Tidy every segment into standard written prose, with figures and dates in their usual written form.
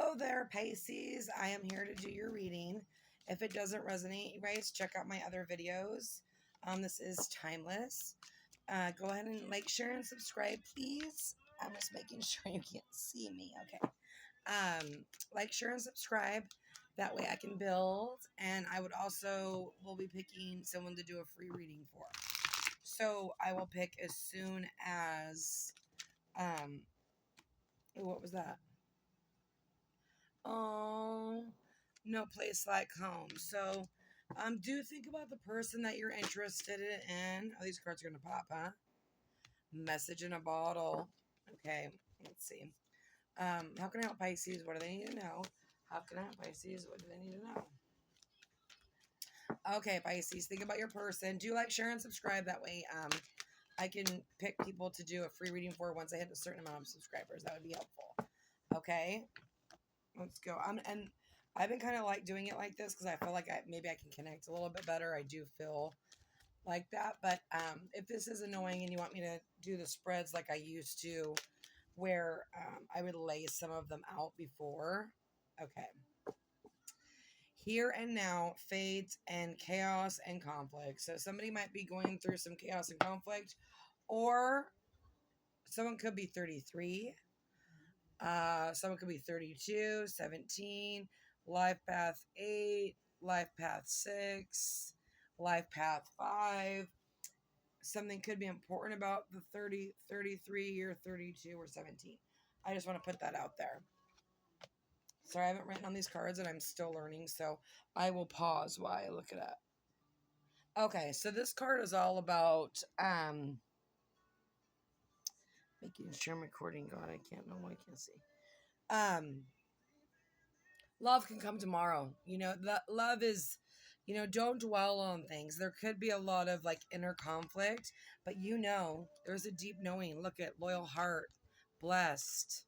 Hello there, Pisces. I am here to do your reading. If it doesn't resonate, you guys, check out my other videos. This is timeless. Go ahead and like, share, and subscribe, please. I'm just making sure you can't see me. Okay. Like, share, and subscribe. That way I can build. And I would also will be picking someone to do a free reading for. So I will pick as soon as what was that? Oh, no place like home. So, do think about the person that you're interested in. Oh, these cards are going to pop, huh? Message in a bottle. Okay, let's see. How can I help Pisces? What do they need to know? How can I help Pisces? What do they need to know? Okay, Pisces, think about your person. Do like, share, and subscribe. That way, I can pick people to do a free reading for once I hit a certain amount of subscribers. That would be helpful. Okay. Let's go. And I've been kind of like doing it like this because I feel like maybe I can connect a little bit better. I do feel like that. But if this is annoying and you want me to do the spreads like I used to, where I would lay some of them out before. Okay. Here and now, fate and chaos and conflict. So somebody might be going through some chaos and conflict, or someone could be 33. Someone could be 32, 17, life path 8, life path 6, life path 5. Something could be important about the 30, 33, or 32, or 17. I just want to put that out there. Sorry, I haven't written on these cards and I'm still learning, so I will pause while I look it up. Okay, so this card is all about making sure I'm recording. God, I can't know why I can't see. Love can come tomorrow. Love is, don't dwell on things. There could be a lot of like inner conflict, but there's a deep knowing. Look at loyal heart, blessed.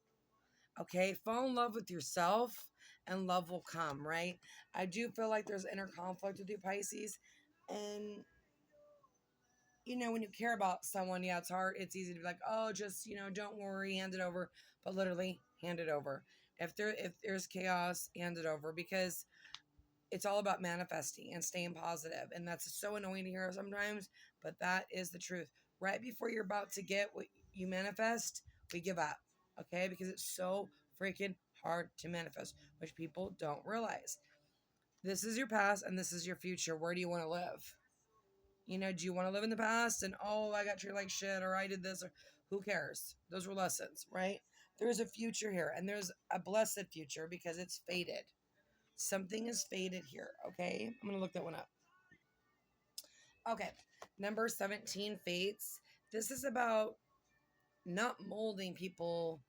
Okay, fall in love with yourself and love will come, right? I do feel like there's inner conflict with you, Pisces. And, when you care about someone, yeah, it's hard. It's easy to be like, oh, just, don't worry, hand it over. But literally, hand it over. If there's chaos, hand it over, because it's all about manifesting and staying positive. And that's so annoying to hear sometimes, but that is the truth. Right before you're about to get what you manifest, we give up. Okay? Because it's so freaking hard to manifest, which people don't realize. This is your past and this is your future. Where do you want to live? Do you want to live in the past and, oh, I got treated like shit, or I did this, or who cares? Those were lessons, right? There's a future here, and there's a blessed future because it's fated. Something is fated here, okay? I'm going to look that one up. Okay, number 17, fates. This is about not molding people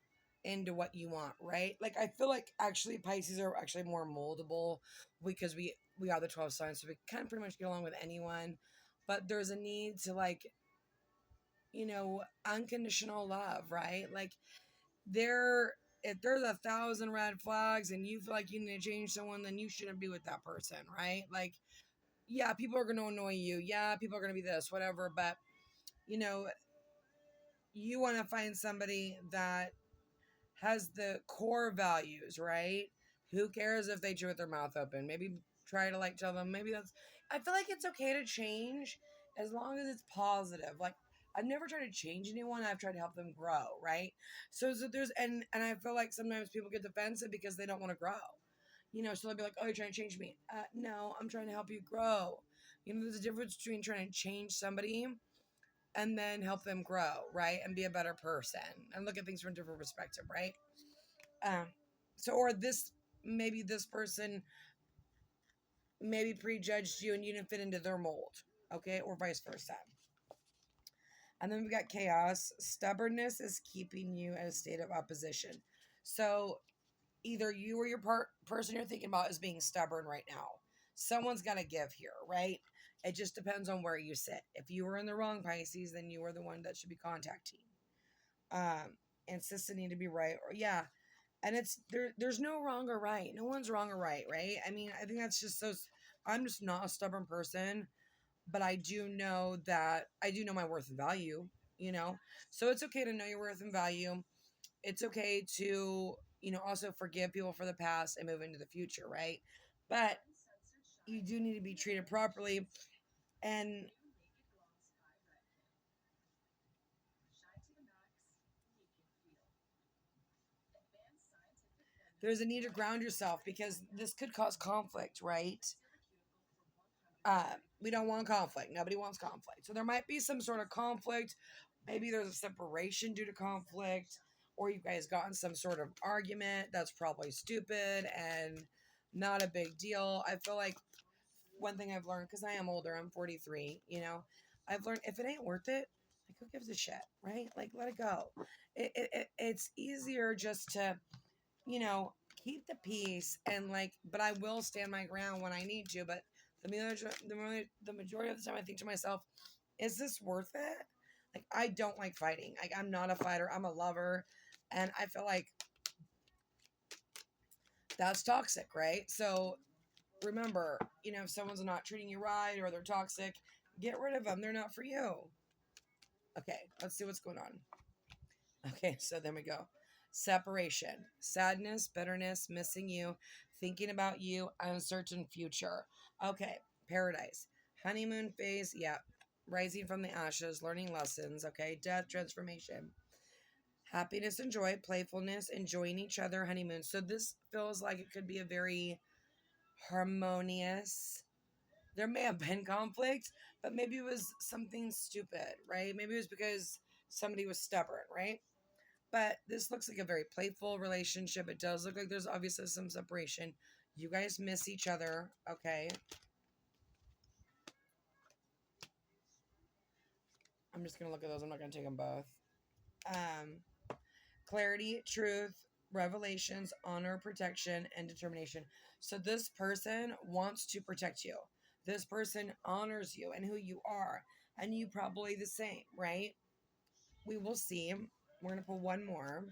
into what you want, right? Like, I feel like actually Pisces are actually more moldable because we are the 12 signs, so we kind of pretty much get along with anyone. But there's a need to, like, unconditional love, right? Like, if there's 1,000 red flags and you feel like you need to change someone, then you shouldn't be with that person, right? Like, yeah, people are going to annoy you. Yeah, people are going to be this, whatever. But, you want to find somebody that has the core values, right? Who cares if they chew with their mouth open? Maybe try to tell them, I feel like it's okay to change as long as it's positive. Like, I've never tried to change anyone. I've tried to help them grow, right? So there's, and I feel like sometimes people get defensive because they don't want to grow. So they'll be like, oh, you're trying to change me. No, I'm trying to help you grow. There's a difference between trying to change somebody and then help them grow, right? And be a better person and look at things from a different perspective, right? Or maybe this person maybe prejudged you and you didn't fit into their mold, okay? Or vice versa. And then we've got chaos. Stubbornness is keeping you at a state of opposition. So either you or your person you're thinking about is being stubborn right now. Someone's got to give here, right? It just depends on where you sit. If you were in the wrong, Pisces, then you are the one that should be contacting. Insisting to be right, or yeah. And there's no wrong or right. No one's wrong or right, right? I mean, I think that's just so. I'm just not a stubborn person, but I do know my worth and value, So it's okay to know your worth and value. It's okay to also forgive people for the past and move into the future, right? But you do need to be treated properly. And there's a need to ground yourself because this could cause conflict, right? We don't want conflict. Nobody wants conflict. So there might be some sort of conflict. Maybe there's a separation due to conflict, or you guys got in some sort of argument that's probably stupid and not a big deal. I feel like one thing I've learned, because I am older, I'm 43, I've learned if it ain't worth it, like who gives a shit, right? Like let it go. It's easier just to, you know, keep the peace and like, but I will stand my ground when I need to. But the majority of the time I think to myself, is this worth it? Like, I don't like fighting. Like, I'm not a fighter. I'm a lover. And I feel like that's toxic, right? So remember, if someone's not treating you right or they're toxic, get rid of them. They're not for you. Okay, let's see what's going on. Okay, so there we go. Separation, sadness, bitterness, missing you, thinking about you, uncertain future. Okay, paradise, honeymoon phase, yeah, rising from the ashes, learning lessons, okay, death, transformation, happiness and joy, playfulness, enjoying each other, honeymoon. So this feels like it could be a very harmonious. There may have been conflict, but maybe it was something stupid, right? Maybe it was because somebody was stubborn, right? But this looks like a very playful relationship. It does look like there's obviously some separation. You guys miss each other, okay? I'm just going to look at those. I'm not going to take them both. Clarity, truth, revelations, honor, protection, and determination. So this person wants to protect you. This person honors you and who you are. And you probably the same, right? We will see. We're going to pull one more.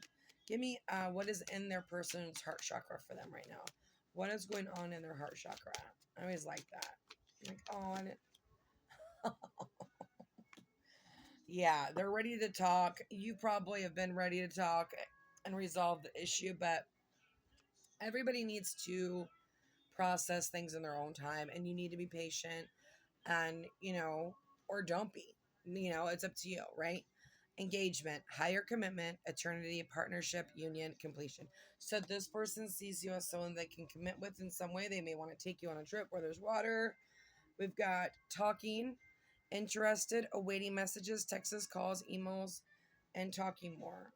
Give me what is in their person's heart chakra for them right now. What is going on in their heart chakra? I always like that. I'm like, oh, yeah, they're ready to talk. You probably have been ready to talk and resolve the issue, but everybody needs to process things in their own time, and you need to be patient and, or don't be. It's up to you, right? Engagement, higher commitment, eternity, partnership, union, completion. So this person sees you as someone they can commit with in some way. They may want to take you on a trip where there's water. We've got talking, interested, awaiting messages, texts, calls, emails, and talking more.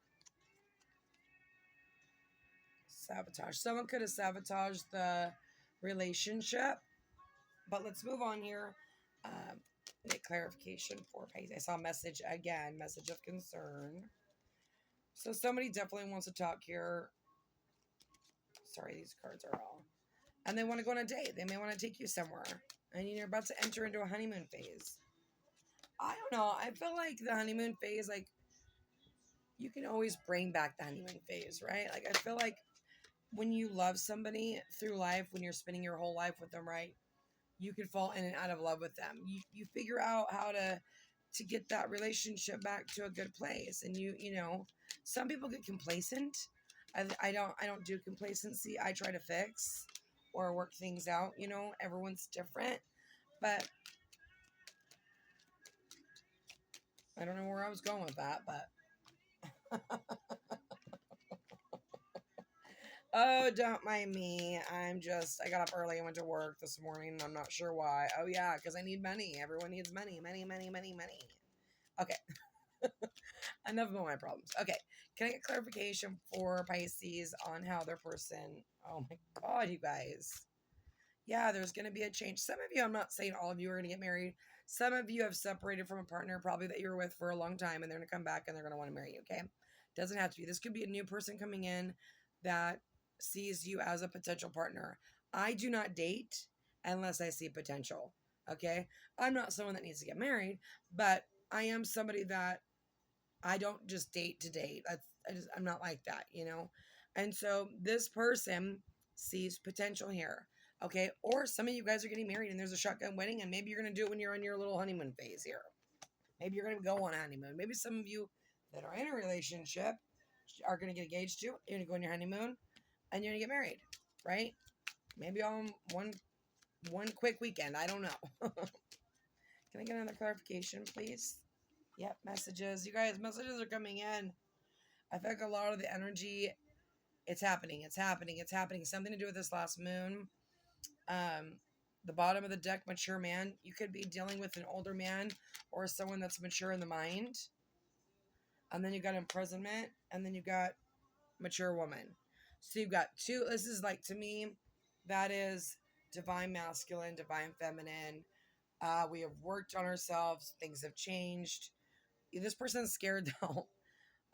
Sabotage. Someone could have sabotaged the relationship, but let's move on here. Make clarification for Pisces. I saw message again, message of concern. So somebody definitely wants to talk here. Sorry, these cards are all. And they want to go on a date. They may want to take you somewhere. And you're about to enter into a honeymoon phase. I don't know. I feel like the honeymoon phase, like, you can always bring back the honeymoon phase, right? Like, I feel like when you love somebody through life, when you're spending your whole life with them, right? You can fall in and out of love with them. You figure out how to get that relationship back to a good place. And some people get complacent. I don't do complacency. I try to fix or work things out. Everyone's different, but I don't know where I was going with that, but oh, don't mind me. I got up early and went to work this morning, and I'm not sure why. Oh, yeah, because I need money. Everyone needs money. Money, money, money, money. Okay. Enough about my problems. Okay. Can I get clarification for Pisces on how their person... Oh, my God, you guys. Yeah, there's going to be a change. Some of you, I'm not saying all of you are going to get married. Some of you have separated from a partner probably that you were with for a long time, and they're going to come back and they're going to want to marry you, okay? Doesn't have to be. This could be a new person coming in that sees you as a potential partner. I do not date unless I see potential, okay? I'm not someone that needs to get married, but I am somebody that I don't just date to date. I'm not like that, And so this person sees potential here. Okay, or some of you guys are getting married and there's a shotgun wedding, and maybe you're going to do it when you're on your little honeymoon phase here. Maybe you're going to go on a honeymoon. Maybe some of you that are in a relationship are going to get engaged too. You're going to go on your honeymoon. and you're gonna get married, right? Maybe on one quick weekend. I don't know. Can I get another clarification, please? Yep, messages. You guys, messages are coming in. I feel like a lot of the energy, it's happening. It's happening. It's happening. Something to do with this last moon. The bottom of the deck, mature man. You could be dealing with an older man or someone that's mature in the mind. And then you got imprisonment. And then you got mature woman. So you've got two. This is like, to me, that is divine masculine, divine feminine. We have worked on ourselves. Things have changed. This person's scared though.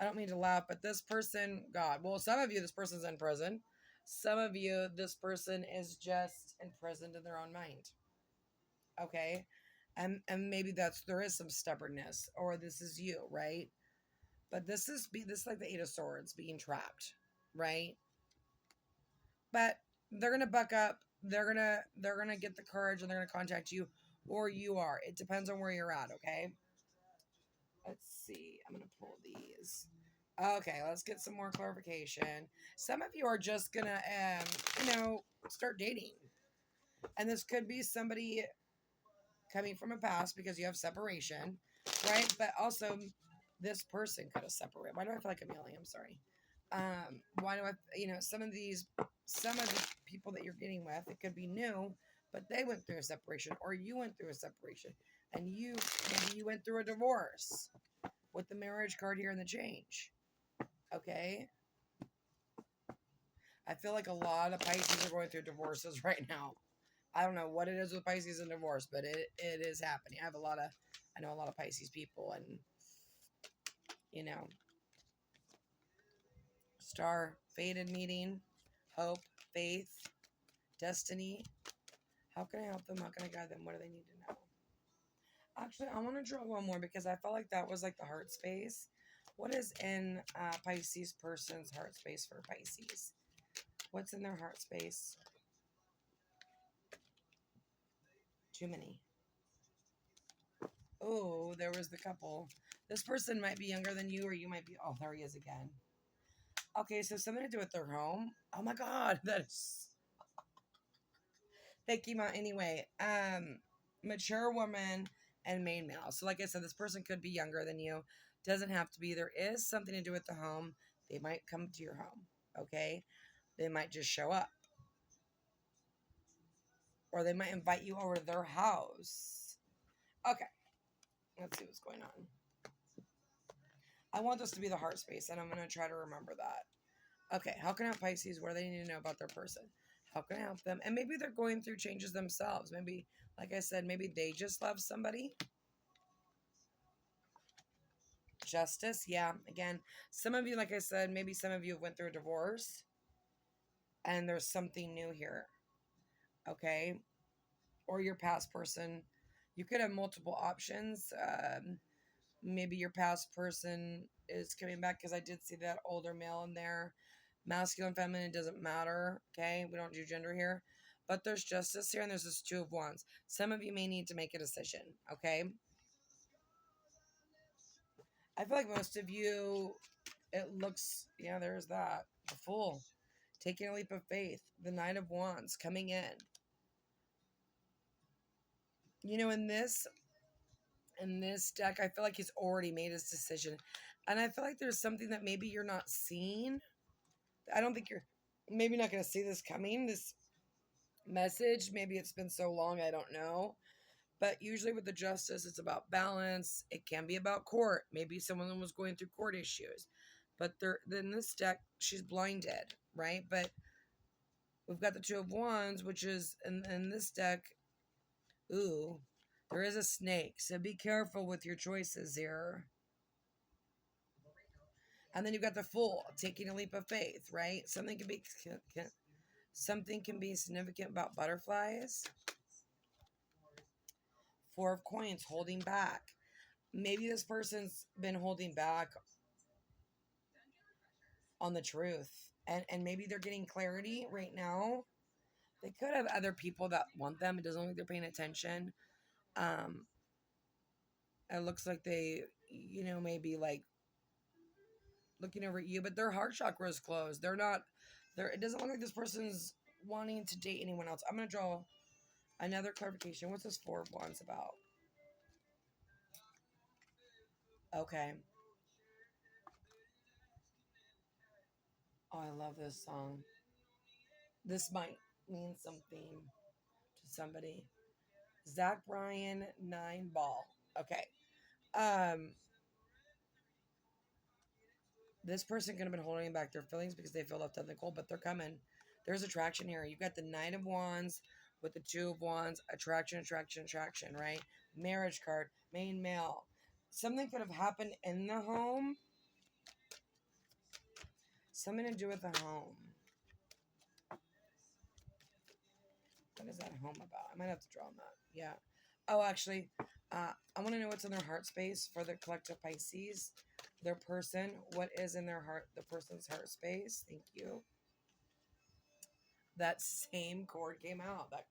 I don't mean to laugh, but this person, God, well, some of you, this person's in prison. Some of you, this person is just imprisoned in their own mind. Okay. And maybe there is some stubbornness, or this is you, right? But this is like the Eight of Swords being trapped, right? But they're gonna buck up. They're gonna get the courage, and they're gonna contact you, or you are. It depends on where you're at. Okay. Let's see. I'm gonna pull these. Okay, let's get some more clarification. Some of you are just gonna, start dating, and this could be somebody coming from a past because you have separation, right? But also, this person could have separated. Why do I feel like I'm yelling? I'm sorry. Why do I? Some of the people that you're getting with, it could be new, but they went through a separation, or you went through a separation, and maybe you went through a divorce with the marriage card here and the change. Okay. I feel like a lot of Pisces are going through divorces right now. I don't know what it is with Pisces and divorce, but it is happening. I know a lot of Pisces people, and star, fated meeting, hope, faith, destiny. How can I help them? How can I guide them? What do they need to know? Actually, I want to draw one more because I felt like that was like the heart space. What is in Pisces person's heart space for Pisces? What's in their heart space? Too many. Oh, there was the couple. This person might be younger than you, or you might be. Oh, there he is again. Okay, so something to do with their home. Oh my God, they came out anyway. Mature woman and main male. So, like I said, this person could be younger than you. Doesn't have to be. There is something to do with the home. They might come to your home. Okay, they might just show up, or they might invite you over to their house. Okay, let's see what's going on. I want this to be the heart space, and I'm going to try to remember that. Okay, how can I help Pisces? What do they need to know about their person? How can I help them? And maybe they're going through changes themselves. Maybe, like I said, maybe they just love somebody. Justice, yeah. Again, some of you, like I said, maybe some of you went through a divorce, and there's something new here. Okay? Or your past person. You could have multiple options. Maybe your past person is coming back, because I did see that older male in there. Masculine, feminine, doesn't matter. Okay, we don't do gender here, but there's justice here, and there's this Two of Wands. Some of you may need to make a decision. Okay, I feel like most of you, it looks, yeah, there's that, the Fool, taking a leap of faith, the Knight of Wands coming in. In this deck, I feel like he's already made his decision. And I feel like there's something that maybe you're not seeing. I don't think you're maybe not going to see this coming, this message. Maybe it's been so long, I don't know. But usually with the Justice, it's about balance. It can be about court. Maybe someone was going through court issues. But in this deck, she's blinded, right? But we've got the Two of Wands, which is in this deck, ooh, there is a snake. So be careful with your choices here. And then you've got the Fool, taking a leap of faith, right? Something can be significant about butterflies. Four of Coins, holding back. Maybe this person's been holding back on the truth. And maybe they're getting clarity right now. They could have other people that want them. It doesn't look like they're paying attention. It looks like they, maybe like looking over at you, but their heart chakra is closed. They're It doesn't look like this person's wanting to date anyone else. I'm going to draw another clarification. What's this Four of Wands about? Okay. Oh, I love this song. This might mean something to somebody. Zach Bryan, 9 Ball. Okay. Um, this person could have been holding back their feelings because they feel left out in the cold, but they're coming. There's attraction here. You've got the Knight of Wands with the Two of Wands. Attraction, attraction, attraction, right? Marriage card, main male. Something could have happened in the home. Something to do with the home. What is that home about? I might have to draw on that. Yeah. Oh, actually, I want to know what's in their heart space for the collective Pisces. Their person, what is in their heart, the person's heart space. Thank you. That same cord came out. That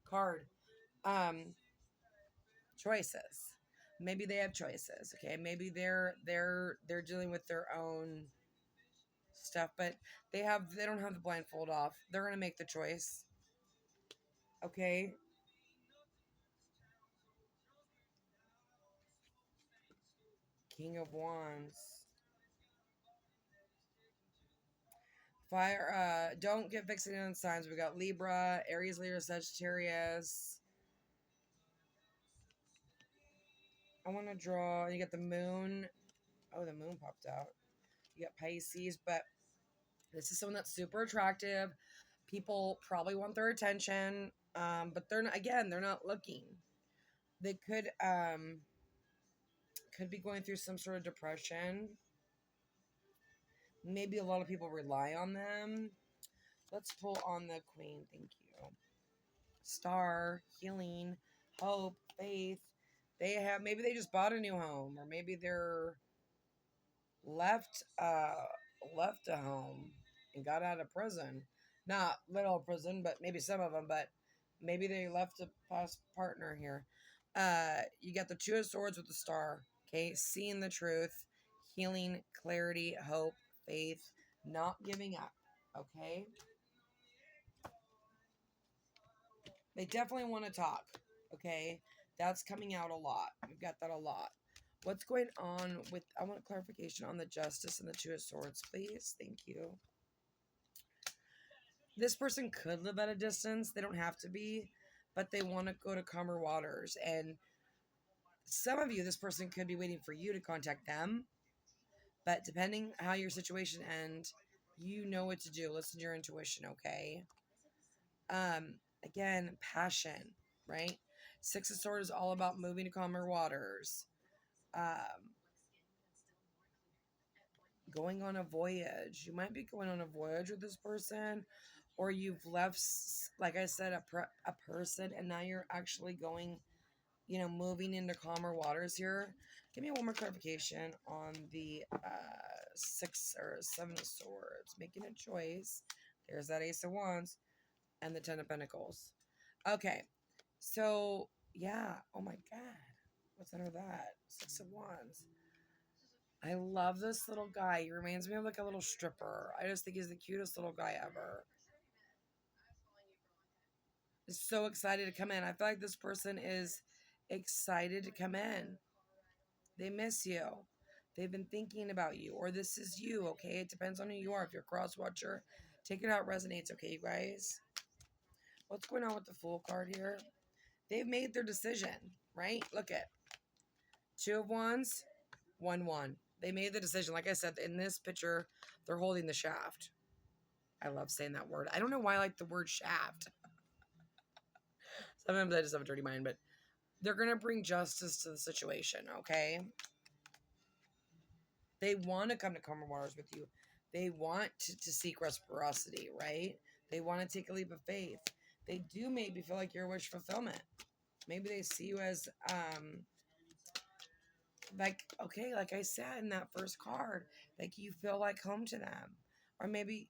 card. Choices. Maybe they have choices. Okay. Maybe they're dealing with their own stuff, but they don't have the blindfold off. They're gonna make the choice. Okay. King of Wands. Fire, don't get fixated on signs. We got Libra, Aries, Leo, Sagittarius. I want to draw. You got the moon. Oh, the moon popped out. You got Pisces, but this is someone that's super attractive. People probably want their attention, but they're not. Again, they're not looking. They could be going through some sort of depression. Maybe a lot of people rely on them. Let's pull on the Queen. Thank you. Star, healing, hope, faith. Maybe they just bought a new home, or maybe they're left a home and got out of prison. Not little prison, but maybe some of them, but maybe they left a past partner here. You got the Two of Swords with the Star. Okay, seeing the truth, healing, clarity, hope, faith, not giving up. Okay. They definitely want to talk. Okay. That's coming out a lot. We've got that a lot. What's going on with, I want clarification on the Justice and the Two of Swords, please. Thank you. This person could live at a distance. They don't have to be, but they want to go to calmer waters. And some of you, this person could be waiting for you to contact them. But depending how your situation ends, you know what to do. Listen to your intuition, okay? Again, passion, right? Six of Swords is all about moving to calmer waters. Going on a voyage. You might be going on a voyage with this person, or you've left, like I said, a person, and now you're actually going, moving into calmer waters here. Give me one more clarification on the 6 or 7 of Swords. Making a choice. There's that Ace of Wands and the 10 of Pentacles. Okay, so yeah. Oh my God, what's under that? 6 of Wands. I love this little guy. He reminds me of like a little stripper. I just think he's the cutest little guy ever. He's so excited to come in. I feel like this person is excited to come in. They miss you. They've been thinking about you, or this is you, okay? It depends on who you are. If you're a cross watcher, take it how it resonates, okay, you guys? What's going on with the Fool card here? They've made their decision, right? Look at 2 of Wands, 1-1. They made the decision. Like I said, in this picture, they're holding the shaft. I love saying that word. I don't know why I like the word shaft. Sometimes I just have a dirty mind, but they're going to bring justice to the situation, okay? They want to come to calmer waters with you. They want to seek reciprocity, right? They want to take a leap of faith. They do maybe feel like you're wish fulfillment. Maybe they see you as, like, okay, like I said in that first card, like you feel like home to them. Or maybe,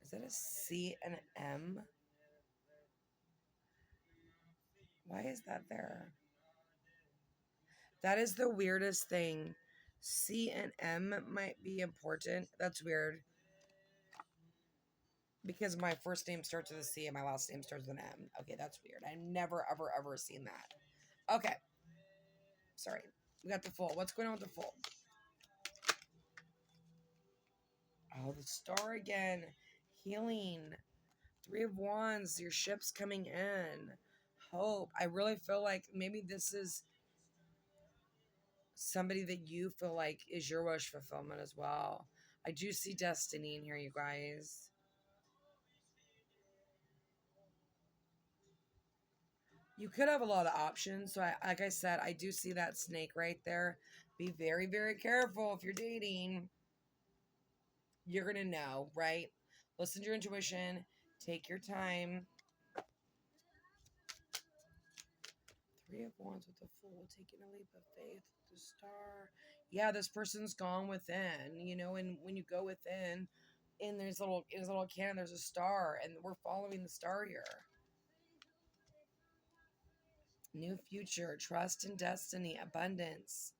is that a C and an M? Why is that there? That is the weirdest thing. C and M might be important. That's weird. Because my first name starts with a C and my last name starts with an M. Okay, that's weird. I've never, ever, ever seen that. Okay. Sorry. We got the Fool. What's going on with the Fool? Oh, the Star again. Healing. Three of Wands. Your ship's coming in. Hope. I really feel like maybe this is somebody that you feel like is your wish fulfillment as well. I do see destiny in here, you guys. You could have a lot of options. So, like I said, I do see that snake right there. Be very, very careful if you're dating. You're going to know, right? Listen to your intuition. Take your time. Three of Wands with the Fool. Taking a leap of faith with the Star. Yeah, this person's gone within, you know, and when you go within, in his little can, there's a star, and we're following the star here. New future, trust and destiny, abundance.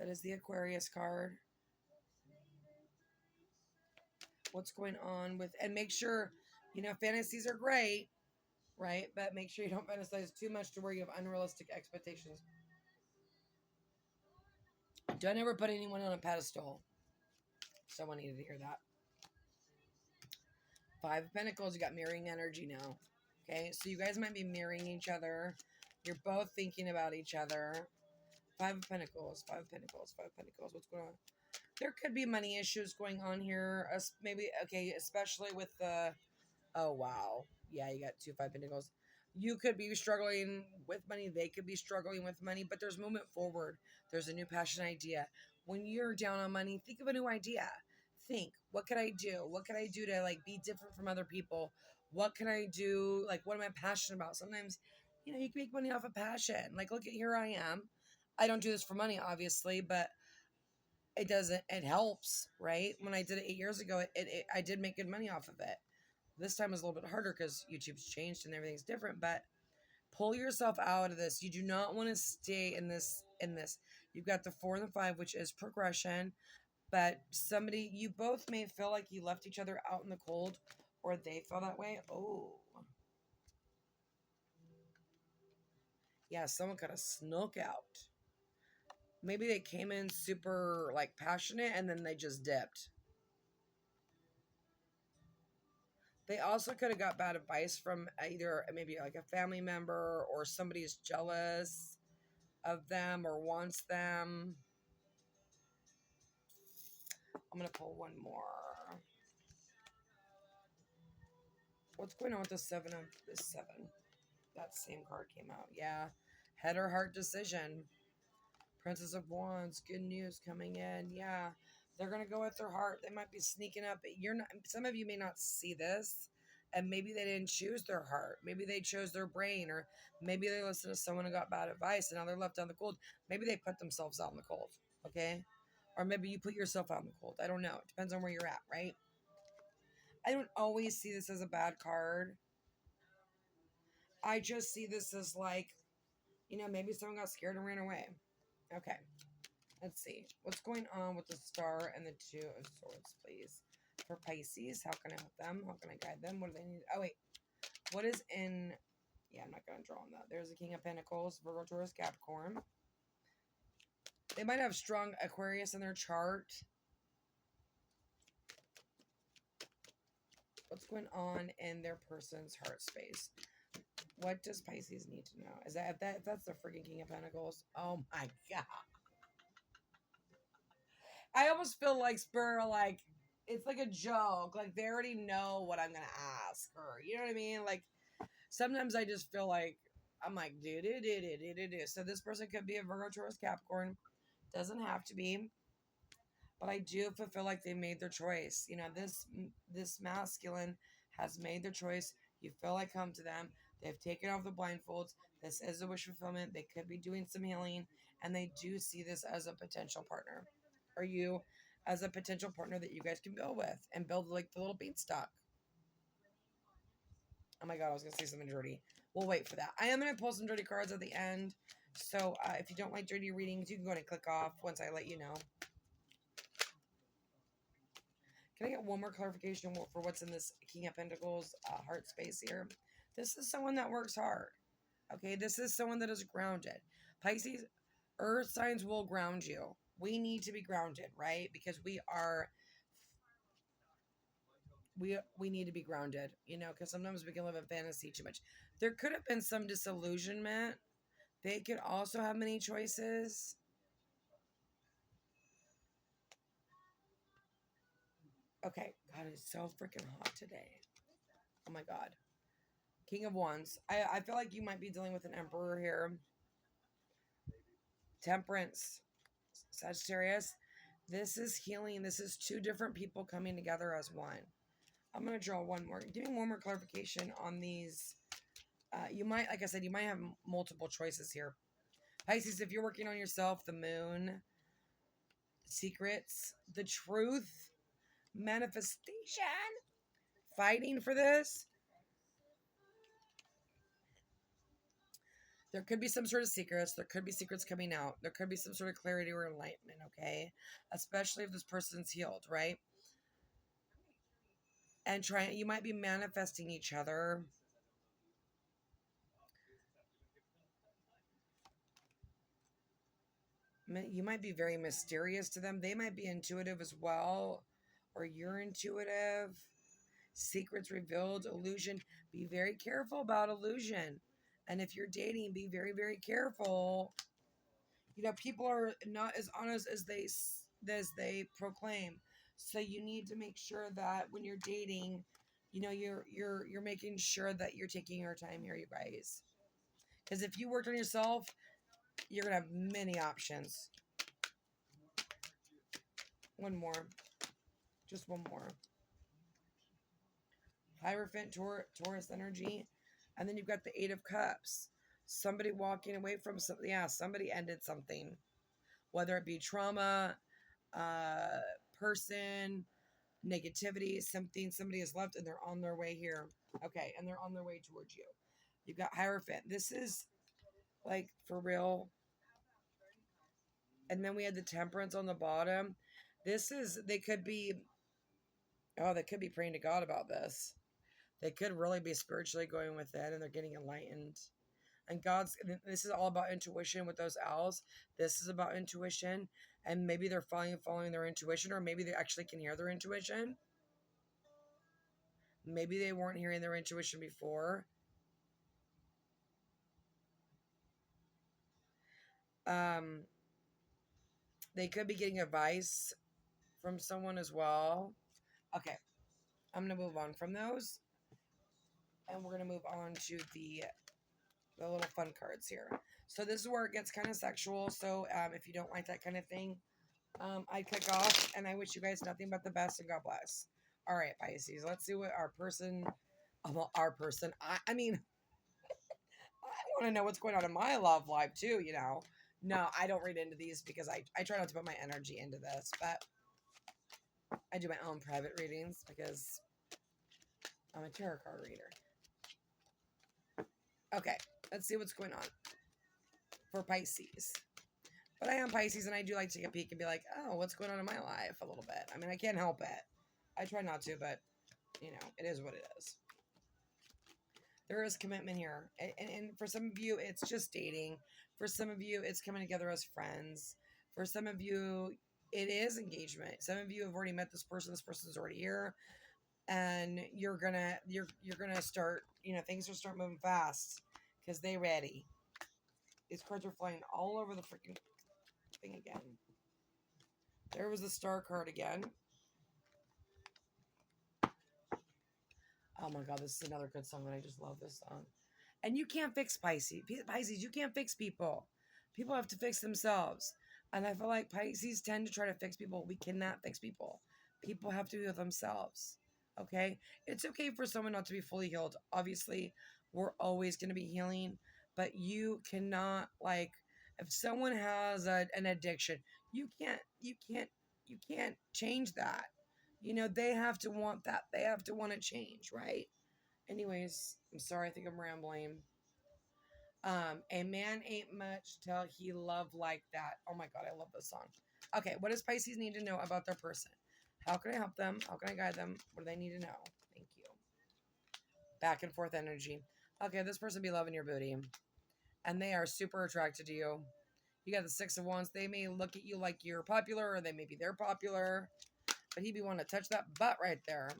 That is the Aquarius card. What's going on with, and make sure, you know, fantasies are great, right? But make sure you don't fantasize too much to where you have unrealistic expectations. Don't ever put anyone on a pedestal. Someone needed to hear that. Five of Pentacles, you got mirroring energy now. Okay, so you guys might be mirroring each other. You're both thinking about each other. Five of Pentacles, Five of Pentacles, Five of Pentacles. What's going on? There could be money issues going on here. Maybe, okay, especially with the... Oh, wow. Yeah, you got two Five of Pentacles. You could be struggling with money. They could be struggling with money. But there's movement forward. There's a new passion idea. When you're down on money, think of a new idea. Think, what can I do? What can I do to, like, be different from other people? What can I do? Like, what am I passionate about? Sometimes, you know, you can make money off of passion. Like, look at, here I am. I don't do this for money, obviously, but it helps, right? When I did it 8 years ago, I did make good money off of it. This time is a little bit harder because YouTube's changed and everything's different, but pull yourself out of this. You do not want to stay in this. You've got the 4 and the 5, which is progression, but you both may feel like you left each other out in the cold, or they feel that way. Oh. Yeah, someone kind of snuck out. Maybe they came in super, like, passionate, and then they just dipped. They also could have got bad advice from either maybe like a family member, or somebody is jealous of them or wants them. I'm going to pull one more. What's going on with the 7 of this 7? That same card came out. Yeah. Head or heart decision. Princess of Wands. Good news coming in. Yeah. They're going to go with their heart. They might be sneaking up. Some of you may not see this. And maybe they didn't choose their heart. Maybe they chose their brain. Or maybe they listened to someone who got bad advice and now they're left out in the cold. Maybe they put themselves out in the cold. Okay? Or maybe you put yourself out in the cold. I don't know. It depends on where you're at, right? I don't always see this as a bad card. I just see this as like, you know, maybe someone got scared and ran away. Okay. Let's see. What's going on with the Star and the 2 of Swords, please? For Pisces, how can I help them? How can I guide them? What do they need? Oh, wait. What is in... Yeah, I'm not going to draw on that. There's the King of Pentacles, Virgo, Taurus, Capricorn. They might have strong Aquarius in their chart. What's going on in their person's heart space? What does Pisces need to know? Is that if that's the freaking King of Pentacles? Oh my God. I almost feel like like, it's like a joke. Like, they already know what I'm going to ask her. You know what I mean? Like, sometimes I just feel like, I'm like, do. So this person could be a Virgo, Taurus, Capricorn. Doesn't have to be. But I do feel like they made their choice. You know, this masculine has made their choice. You feel like come to them. They've taken off the blindfolds. This is a wish fulfillment. They could be doing some healing. And they do see this as a potential partner. Or you as a potential partner that you guys can build with. And build like the little beanstalk. Oh my God, I was going to say something dirty. We'll wait for that. I am going to pull some dirty cards at the end. So if you don't like dirty readings, you can go ahead and click off once I let you know. Can I get one more clarification for what's in this King of Pentacles heart space here? This is someone that works hard. Okay, this is someone that is grounded. Pisces, earth signs will ground you. We need to be grounded, right? Because we need to be grounded, because sometimes we can live in fantasy too much. There could have been some disillusionment. They could also have many choices. Okay, God, it's so freaking hot today. Oh my God. King of Wands. I feel like you might be dealing with an Emperor here. Temperance. Sagittarius. This is healing. This is two different people coming together as one. I'm going to draw one more. Give me one more clarification on these. You might, like I said, you might have multiple choices here. Pisces, if you're working on yourself, the moon, secrets, the truth, manifestation, fighting for this. There could be some sort of secrets. There could be secrets coming out. There could be some sort of clarity or enlightenment, okay? Especially if this person's healed, right? And you might be manifesting each other. You might be very mysterious to them. They might be intuitive as well, or you're intuitive. Secrets revealed, illusion. Be very careful about illusion. And if you're dating, be very, very careful. People are not as honest as they proclaim. So you need to make sure that when you're dating, you're making sure that you're taking your time here, you guys. Because if you worked on yourself, you're gonna have many options. One more. Just one more. Hierophant, Taurus energy. And then you've got the Eight of Cups. Somebody walking away from something. Yeah, somebody ended something. Whether it be trauma, person, negativity, somebody has left and they're on their way here. Okay, and they're on their way towards you. You've got Hierophant. This is like for real. And then we had the Temperance on the bottom. They could be praying to God about this. They could really be spiritually going with it and they're getting enlightened. And this is all about intuition with those owls. This is about intuition. And maybe they're following their intuition, or maybe they actually can hear their intuition. Maybe they weren't hearing their intuition before. They could be getting advice from someone as well. Okay, I'm going to move on from those. And we're going to move on to the little fun cards here. So this is where it gets kind of sexual. So if you don't like that kind of thing, I kick off. And I wish you guys nothing but the best and God bless. All right, Pisces. Let's see what I want to know what's going on in my love life too, No, I don't read into these because I try not to put my energy into this, but I do my own private readings because I'm a tarot card reader. Okay, let's see what's going on for Pisces. But I am Pisces and I do like to take a peek and be like, oh, what's going on in my life a little bit. I mean, I can't help it. I try not to, but, it is what it is. There is commitment here. And for some of you, it's just dating. For some of you, it's coming together as friends. For some of you, it is engagement. Some of you have already met this person. This person's already here. And you're gonna start, things will start moving fast because they're ready. These cards are flying all over the freaking thing again. There was the Star card again. Oh my God, this is another good song, and I just love this song. And you can't fix Pisces. Pisces, you can't fix people. People have to fix themselves. And I feel like Pisces tend to try to fix people. We cannot fix people. People have to heal themselves. Okay? It's okay for someone not to be fully healed. Obviously, we're always going to be healing. But you cannot, if someone has an addiction, you can't change that. They have to want that. They have to want to change, right? Anyways, I'm sorry. I think I'm rambling. A man ain't much till he love like that. Oh my God, I love this song. Okay, what does Pisces need to know about their person? How can I help them? How can I guide them? What do they need to know? Thank you. Back and forth energy. Okay, this person be loving your booty. And they are super attracted to you. You got the Six of Wands. They may look at you like you're popular, or they're popular. But he be wanting to touch that butt right there.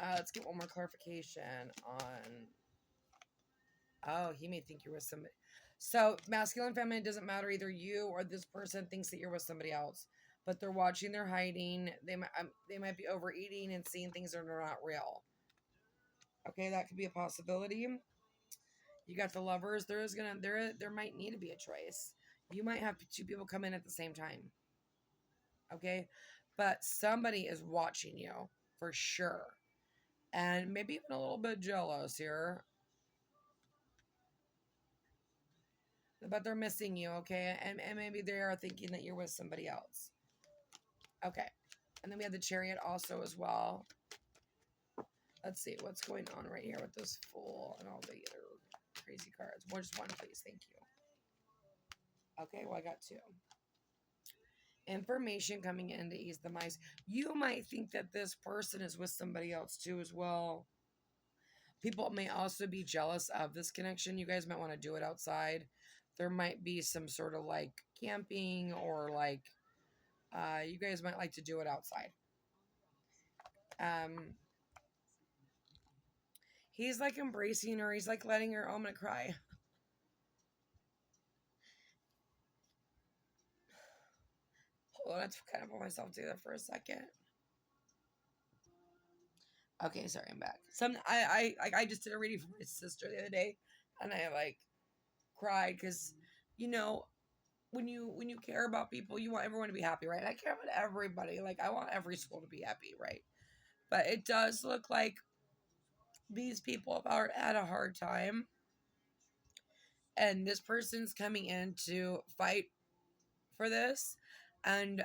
Let's get one more clarification on... Oh, he may think you're with somebody. So, masculine, feminine, doesn't matter. Either you or this person thinks that you're with somebody else. But they're watching, they're hiding. They might be overeating and seeing things that are not real. Okay, that could be a possibility. You got the Lovers. There might need to be a choice. You might have two people come in at the same time. Okay? But somebody is watching you for sure. And maybe even a little bit jealous here. But they're missing you, okay? And maybe they are thinking that you're with somebody else. Okay. And then we have the Chariot also as well. Let's see what's going on right here with this Fool and all the other crazy cards. Just one, please. Thank you. Okay, well, I got two. Information coming in to ease the minds. You might think that this person is with somebody else too as well. People may also be jealous of this connection. You guys might want to do it outside. There might be some sort of like camping or like you guys might like to do it outside. He's like embracing her. He's like letting her, oh, I'm going to cry. Hold on, I have to kind of pull myself together for a second. Okay, sorry, I'm back. I just did a reading for my sister the other day, and I like cried because, you know, when you care about people, you want everyone to be happy, right? I care about everybody. Like, I want every soul to be happy, right? But it does look like these people are at a hard time, and this person's coming in to fight for this, and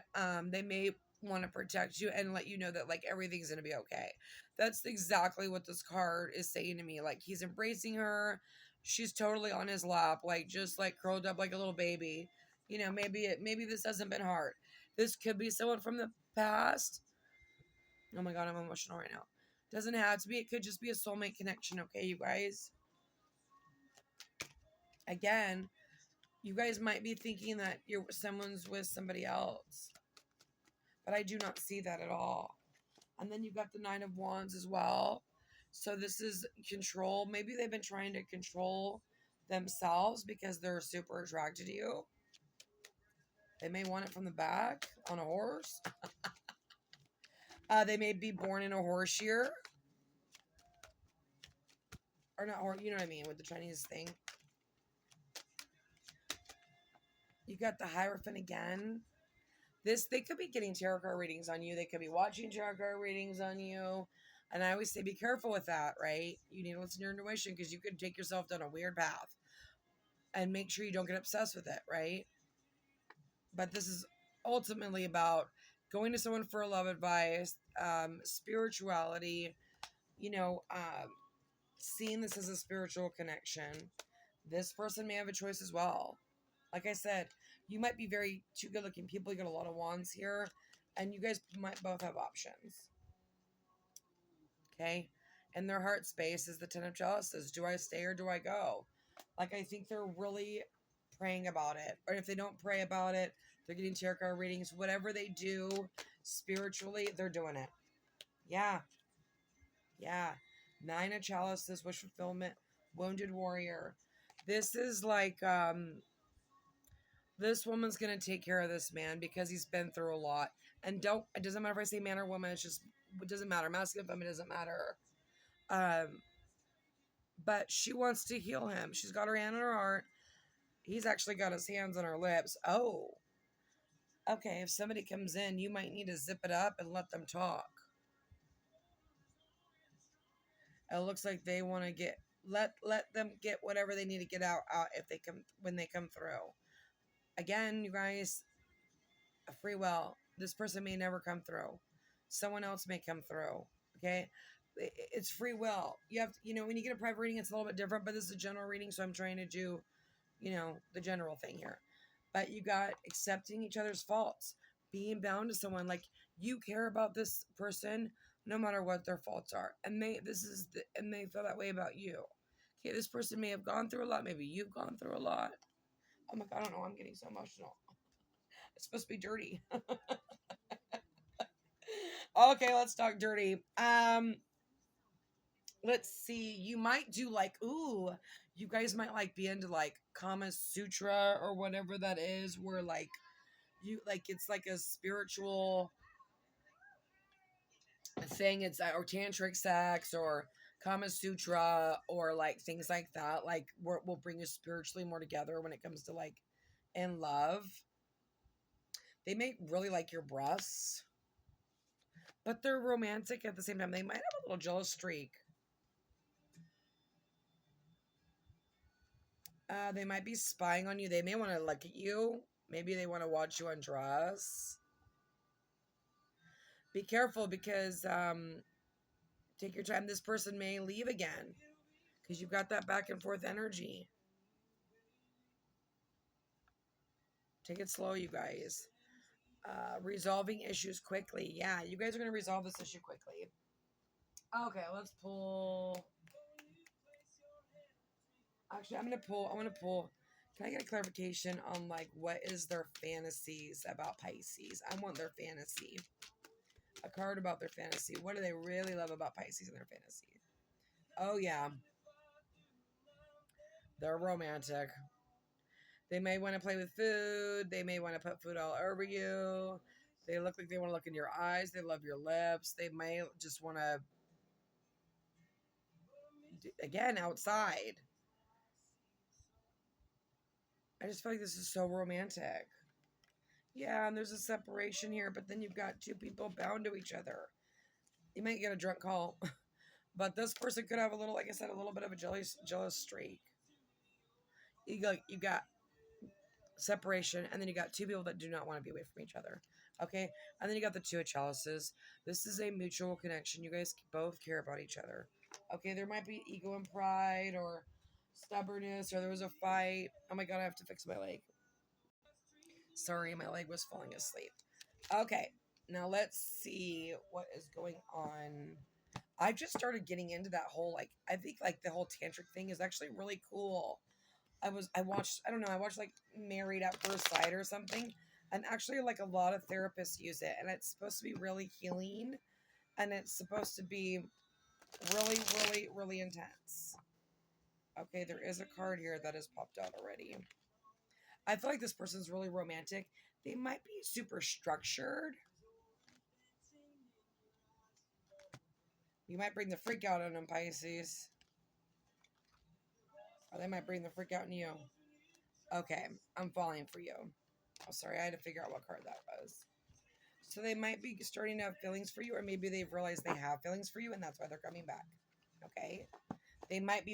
they may want to protect you and let you know that like everything's gonna be okay. That's exactly what this card is saying to me. Like, he's embracing her, she's totally on his lap, like just like curled up like a little baby. You know, maybe this hasn't been hard. This could be someone from the past. Oh my god, I'm emotional right now. Doesn't have to be. It could just be a soulmate connection. Okay, you guys. Again, you guys might be thinking that someone's with somebody else, but I do not see that at all. And then you've got the Nine of Wands as well. So this is control. Maybe they've been trying to control themselves because they're super attracted to you. They may want it from the back on a horse. They may be born in a horse year. Or not, or you know what I mean, with the Chinese thing. You got the Hierophant again. They could be getting tarot card readings on you. They could be watching tarot card readings on you. And I always say be careful with that, right? You need to listen to your intuition because you could take yourself down a weird path. And make sure you don't get obsessed with it, right? But this is ultimately about going to someone for love advice, spirituality, seeing this as a spiritual connection. This person may have a choice as well. Like I said, you might be two good looking people. You got a lot of wands here, and you guys might both have options. Okay. And their heart space is the Ten of Chalices. Do I stay or do I go? Like, I think they're really praying about it. Or if they don't pray about it, they're getting tarot card readings. Whatever they do spiritually, they're doing it. Yeah. Yeah. Nine of Chalices, wish fulfillment, wounded warrior. This is like, this woman's going to take care of this man because he's been through a lot. And it doesn't matter if I say man or woman, it doesn't matter. Masculine, feminine, doesn't matter. But she wants to heal him. She's got her hand on her heart. He's actually got his hands on her lips. Oh, okay. If somebody comes in, you might need to zip it up and let them talk. It looks like they want to let them get whatever they need to get out when they come through. Again, you guys, a free will. This person may never come through. Someone else may come through. Okay. It's free will. You have to, when you get a private reading, it's a little bit different, but this is a general reading. So I'm trying to do, the general thing here. But you got accepting each other's faults, being bound to someone. Like, You care about this person no matter what their faults are. And they feel that way about you. Okay, this person may have gone through a lot. Maybe you've gone through a lot. Oh my God, I don't know. I'm getting so emotional. It's supposed to be dirty. Okay, let's talk dirty. Let's see. You might do like, ooh, you guys might like be into like Kama Sutra or whatever that is, where like you like it's like a spiritual thing. It's or tantric sex or Kama Sutra or like things like that. Like will bring you spiritually more together when it comes to like in love. They may really like your breasts, but they're romantic at the same time. They might have a little jealous streak. They might be spying on you. They may want to look at you. Maybe they want to watch you undress. Be careful because take your time. This person may leave again because you've got that back and forth energy. Take it slow, you guys. Resolving issues quickly. Yeah, you guys are going to resolve this issue quickly. Okay, let's pull. Actually, I want to pull. Can I get a clarification on like what is their fantasies about Pisces? I want their fantasy. A card about their fantasy. What do they really love about Pisces in their fantasy? Oh yeah, they're romantic. They may want to play with food. They may want to put food all over you. They look like they want to look in your eyes. They love your lips. They may just want to, again, outside. I just feel like this is so romantic. Yeah, and there's a separation here, but then you've got two people bound to each other. You might get a drunk call, but this person could have a little, like I said, a little bit of a jealous streak. You got separation, and then you got two people that do not want to be away from each other. Okay, and then you got the two of chalices. This is a mutual connection. You guys both care about each other. Okay, there might be ego and pride or stubbornness, or there was a fight. Oh my God, I have to fix my leg. Sorry, my leg was falling asleep. Okay, now let's see what is going on. I just started getting into that whole like I think like the whole tantric thing is actually really cool. I watched I don't know, I watched like Married at First Sight or something. And actually like a lot of therapists use it and it's supposed to be really healing and it's supposed to be really, really, really intense. Okay, there is a card here that has popped out already. I feel like this person's really romantic. They might be super structured. You might bring the freak out on them, Pisces. Or they might bring the freak out in you. Okay, I'm falling for you. Oh, sorry, I had to figure out what card that was. So they might be starting to have feelings for you, or maybe they've realized they have feelings for you, and that's why they're coming back. Okay, they might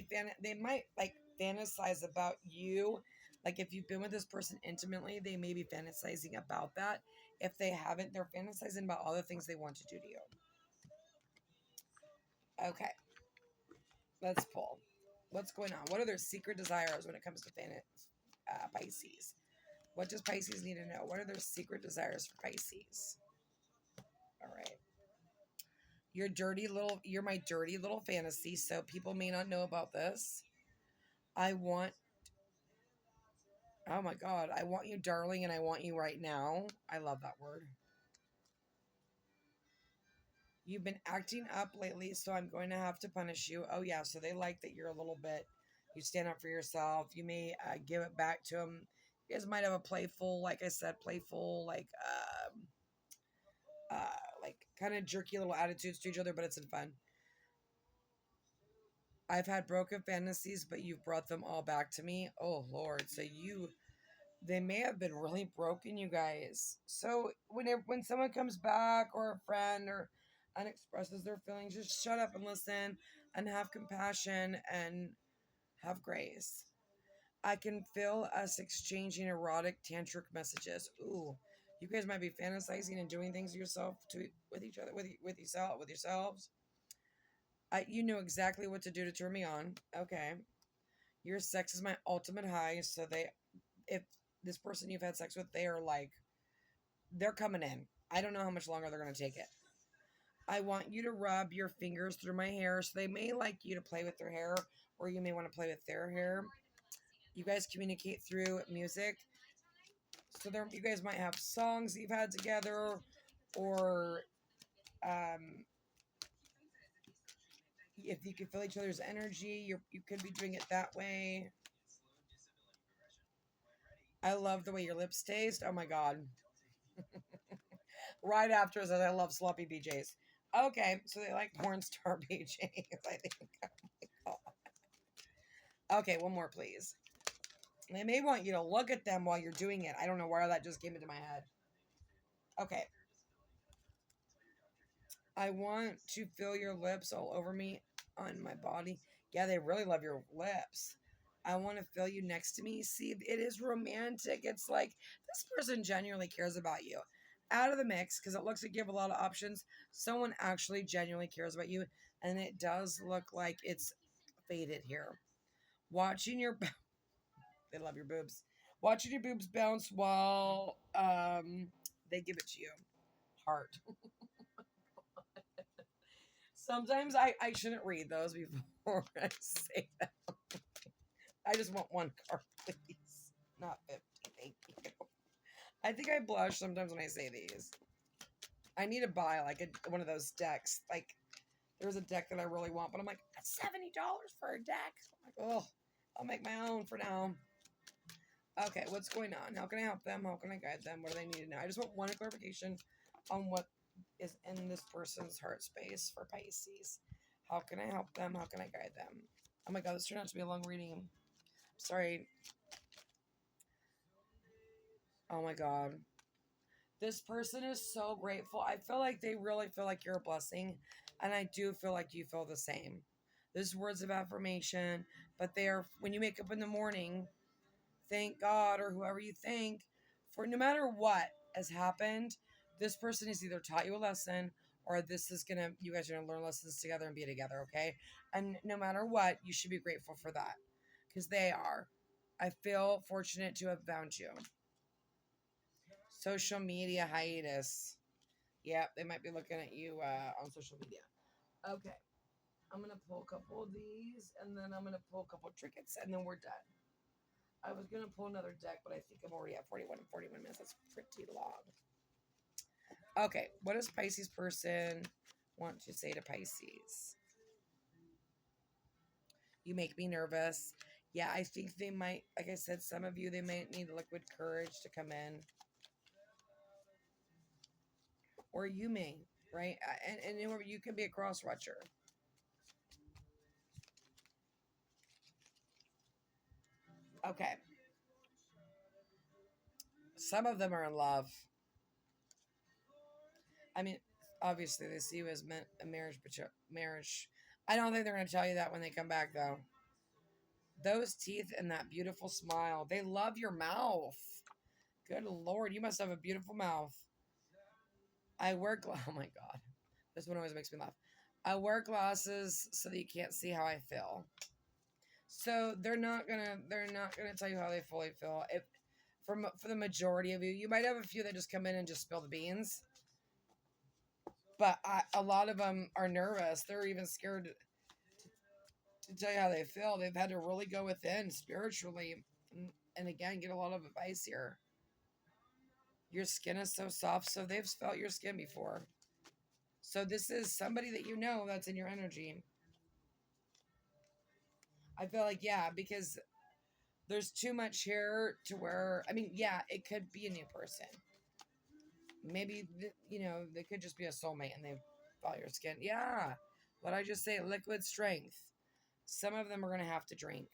like fantasize about you. Like if you've been with this person intimately, they may be fantasizing about that. If they haven't, they're fantasizing about all the things they want to do to you. Okay, let's pull. What's going on? What are their secret desires when it comes to Pisces? What does Pisces need to know? What are their secret desires for Pisces? All right. You're my dirty little fantasy, so people may not know about this. I want, oh my God, I want you, darling, and I want you right now. I love that word. You've been acting up lately, so I'm going to have to punish you. Oh, yeah, so they like that you're a little bit, you stand up for yourself. You may give it back to them. You guys might have a playful, like I said, like kind of jerky little attitudes to each other, but it's in fun. I've had broken fantasies, but you've brought them all back to me. Oh, Lord. So they may have been really broken, you guys. So when someone comes back or a friend and expresses their feelings, just shut up and listen and have compassion and have grace. I can feel us exchanging erotic tantric messages. Ooh, you guys might be fantasizing and doing things with each other, with yourselves. You know exactly what to do to turn me on. Okay. Your sex is my ultimate high. So if this person you've had sex with, they're coming in. I don't know how much longer they're going to take it. I want you to rub your fingers through my hair. So they may like you to play with their hair, or you may want to play with their hair. You guys communicate through music. So there, you guys might have songs that you've had together, or if you can feel each other's energy, you could be doing it that way. I love the way your lips taste. Oh my god. Right after says I love sloppy BJs. Okay, so they like porn star BJs, I think. Oh okay, one more, please. They may want you to look at them while you're doing it. I don't know where that just came into my head. Okay. I want to feel your lips all over me on my body. Yeah, they really love your lips. I want to feel you next to me. See, it is romantic. It's like this person genuinely cares about you. Out of the mix, because it looks like you have a lot of options, someone actually genuinely cares about you. And it does look like it's faded here. Watching your they love your boobs. Watching your boobs bounce while they give it to you. Heart. Sometimes I shouldn't read those before I say that. I just want one card, please. Not 50. Thank you. I think I blush sometimes when I say these. I need to buy like one of those decks. Like there's a deck that I really want, but I'm like, that's $70 for a deck. I'm like, oh, I'll make my own for now. Okay, what's going on? How can I help them? How can I guide them? What do they need to know? I just want one clarification on what is in this person's heart space for Pisces. How can I help them? How can I guide them? Oh my god, this turned out to be a long reading. Sorry. Oh my god. This person is so grateful. I feel like they really feel like you're a blessing. And I do feel like you feel the same. This is words of affirmation. But they are, when you wake up in the morning, thank God or whoever you thank for no matter what has happened. This person has either taught you a lesson or this is gonna, you guys are gonna learn lessons together and be together, okay? And no matter what, you should be grateful for that because they are. I feel fortunate to have found you. Social media hiatus. Yeah, they might be looking at you on social media. Okay, I'm gonna pull a couple of these and then I'm gonna pull a couple of trinkets and then we're done. I was going to pull another deck, but I think I'm already at 41 minutes. That's pretty long. Okay, what does Pisces person want to say to Pisces? You make me nervous. Yeah, I think they might, like I said, some of you, they might need liquid courage to come in. Or you may, right? And you can be a cross-watcher. Okay. Some of them are in love. I mean, obviously they see you as a marriage. I don't think they're going to tell you that when they come back, though. Those teeth and that beautiful smile. They love your mouth. Good Lord, you must have a beautiful mouth. I wear oh my God. This one always makes me laugh. I wear glasses so that you can't see how I feel. So they're not gonna tell you how they fully feel. If for the majority of you, you might have a few that just come in and just spill the beans. But a lot of them are nervous. They're even scared to tell you how they feel. They've had to really go within spiritually and again get a lot of advice here. Your skin is so soft, so they've felt your skin before. So this is somebody that you know that's in your energy. I feel like, yeah, because there's too much here to where, I mean, yeah, it could be a new person. Maybe, they could just be a soulmate and they felt your skin. Yeah. What I just say, liquid strength. Some of them are going to have to drink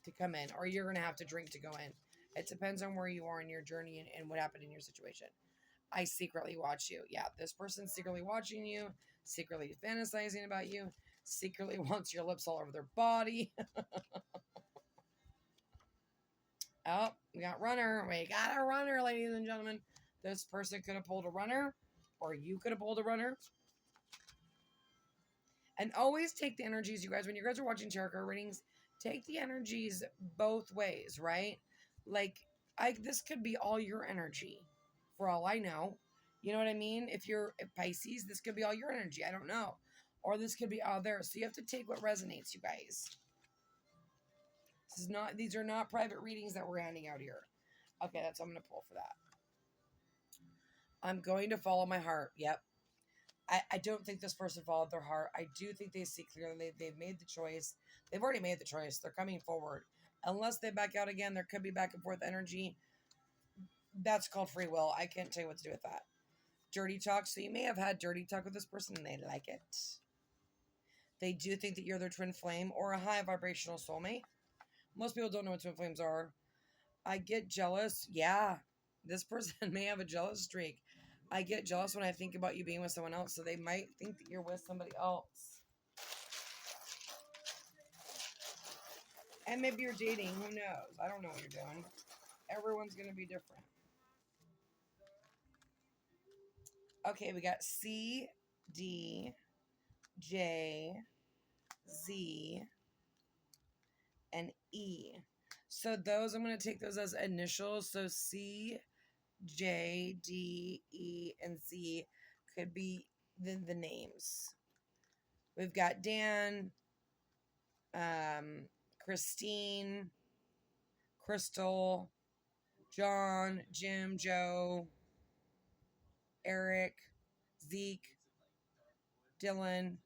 to come in, or you're going to have to drink to go in. It depends on where you are in your journey and what happened in your situation. I secretly watch you. Yeah, this person's secretly watching you, secretly fantasizing about you, secretly wants your lips all over their body. Oh, we got runner. We got a runner, ladies and gentlemen. This person could have pulled a runner, or you could have pulled a runner. And always take the energies, you guys, when you guys are watching tarot card readings, take the energies both ways, right? Like, this could be all your energy. For all I know, You know what I mean? If Pisces, this could be all your energy. I don't know. Or this could be all theirs. So you have to take what resonates, you guys. These are not private readings that we're handing out here. Okay, that's what I'm going to pull for that. I'm going to follow my heart. Yep. I don't think this person followed their heart. I do think they see clearly. They've made the choice. They've already made the choice. They're coming forward. Unless they back out again, there could be back and forth energy. That's called free will. I can't tell you what to do with that. Dirty talk. So you may have had dirty talk with this person and they like it. They do think that you're their twin flame or a high vibrational soulmate. Most people don't know what twin flames are. I get jealous. Yeah, this person may have a jealous streak. I get jealous when I think about you being with someone else, so they might think that you're with somebody else. And maybe you're dating. Who knows? I don't know what you're doing. Everyone's going to be different. Okay, we got C, D, J, Z, and E. So those, I'm going to take those as initials. So C, J, D, E, and Z could be the names. We've got Dan, Christine, Crystal, John, Jim, Joe, Eric, Zeke, Dylan.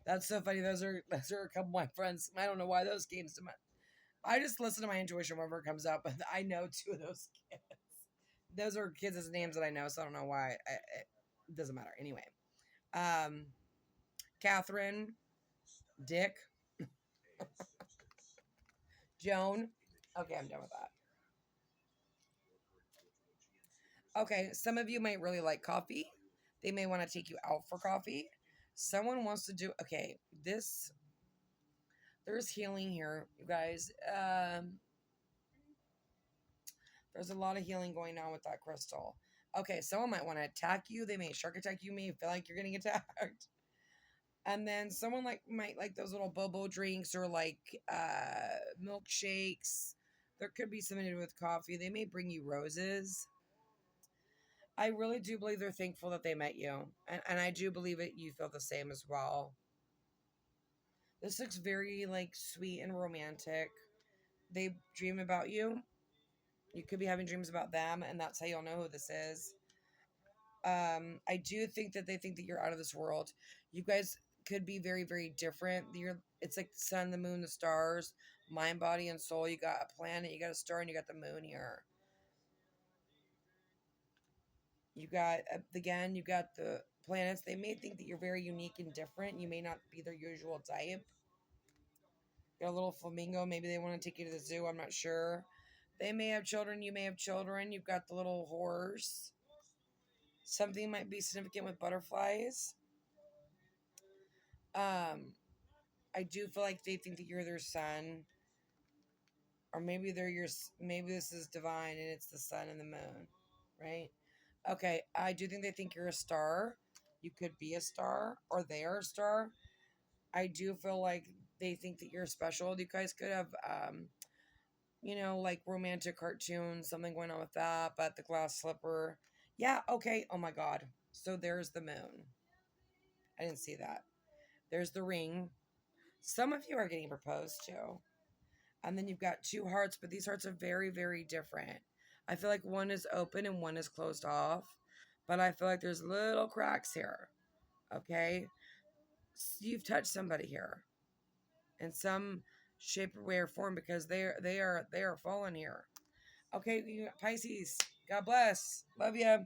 That's so funny. Those are a couple of my friends. I don't know why those came to mind. I just listen to my intuition whenever it comes up. I know two of those kids. Those are kids' names that I know, so I don't know why. It doesn't matter. Anyway. Catherine, Dick, Joan. Okay, I'm done with that. Okay, some of you might really like coffee. They may want to take you out for coffee. Someone wants to do, okay, there's healing here, you guys. There's a lot of healing going on with that crystal. Okay, someone might want to attack you. They may shark attack you. You may feel like you're getting attacked. And then someone might like those little bobo drinks or like milkshakes. There could be something to do with coffee. They may bring you roses. I really do believe they're thankful that they met you. And I do believe it. You feel the same as well. This looks very like sweet and romantic. They dream about you. You could be having dreams about them, and that's how you'll know who this is. I do think that they think that you're out of this world. You guys could be very, very different. It's like the sun, the moon, the stars, mind, body, and soul. You got a planet, you got a star, and you got the moon here. You got, again, you got the planets. They may think that you're very unique and different. You may not be their usual type. You got a little flamingo. Maybe they want to take you to the zoo. I'm not sure. They may have children. You may have children. You've got the little horse. Something might be significant with butterflies. I do feel like they think that you're their son. Or maybe maybe this is divine and it's the sun and the moon. Right? Okay, I do think they think you're a star. You could be a star, or they are a star. I do feel like they think that you're special. You guys could have, like romantic cartoons, something going on with that, but the glass slipper. Yeah, okay. Oh my God. So there's the moon. I didn't see that. There's the ring. Some of you are getting proposed to. And then you've got two hearts, but these hearts are very, very different. I feel like one is open and one is closed off. But I feel like there's little cracks here. Okay? You've touched somebody here in some shape or way or form because they are fallen here. Okay, Pisces, God bless. Love you.